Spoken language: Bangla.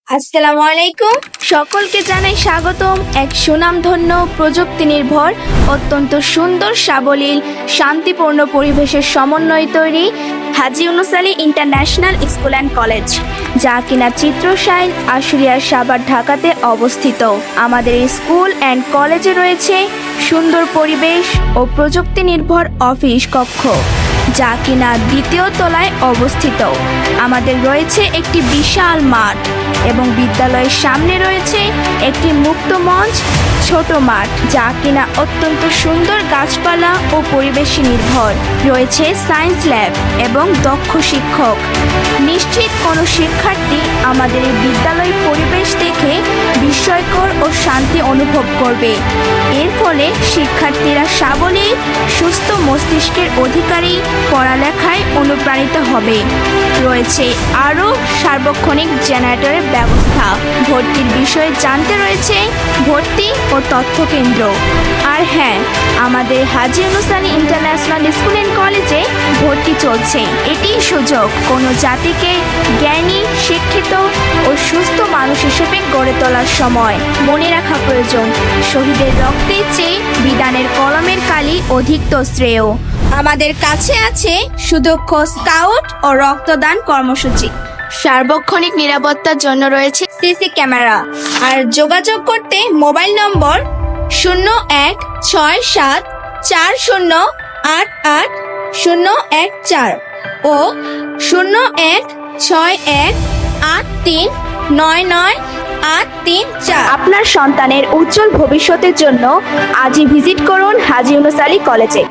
আসসালামু আলাইকুম। সকলকে জানাই স্বাগতম এক সুনামধন্য প্রযুক্তি নির্ভর অত্যন্ত সুন্দর সাবলীল শান্তিপূর্ণ পরিবেশের সমন্বয়ে তৈরি Haji Yunus Ali international school and college, যা কিনা চিত্রসাইন আশুলিয়ার সাভার ঢাকাতে অবস্থিত। আমাদের স্কুল অ্যান্ড কলেজে রয়েছে সুন্দর পরিবেশ ও প্রযুক্তি নির্ভর অফিস কক্ষ, যা কিনা দ্বিতীয় তলায় অবস্থিত। আমাদের রয়েছে একটি বিশাল মাঠ এবং বিদ্যালয়ের সামনে রয়েছে একটি মুক্ত মঞ্চ, ছোট মাঠ, যা কিনা অত্যন্ত সুন্দর গাছপালা ও পরিবেশ নির্ভর। রয়েছে সায়েন্স ল্যাব এবং দক্ষ শিক্ষক। নিশ্চিত কোনো শিক্ষার্থী আমাদের এই বিদ্যালয় পরিবেশ দেখে বিস্ময়কর ও শান্তি অনুভব করবে। এর ফলে শিক্ষার্থীরা সাবলীল সুস্থ মস্তিষ্কের অধিকারী পড়ালেখায় অনুপ্রাণিত হবে। রয়েছে আরও সার্বক্ষণিক জেনারেটরের ব্যবস্থা। ভর্তির বিষয়ে জানতে রয়েছে ভর্তি ও তথ্য কেন্দ্র। আর হ্যাঁ, আমাদের Haji Yunus Ali international school and কলেজে ভর্তি চলছে। এটি সুযোগ কোনো জাতিকে জ্ঞানী, শিক্ষিত ও সুস্থ মানুষ হিসেবে গড়ে তোলার সময়। মনে রাখা প্রয়োজন, শহীদের রক্তের চেয়ে বিধানের কলমের কালি অধিক তো শ্রেয়। আমাদের কাছে আছে সুদক্ষ স্কাউট ও রক্তদান কর্মসূচি। সার্বক্ষণিক নিরাপত্তার জন্য রয়েছে সিসি ক্যামেরা। আর যোগাযোগ করতে মোবাইল নম্বর 016740888014 ও 016183998334। আপনার সন্তানের উজ্জ্বল ভবিষ্যতের জন্য আজই ভিজিট করুন হাজী ইউনুস আলী কলেজে।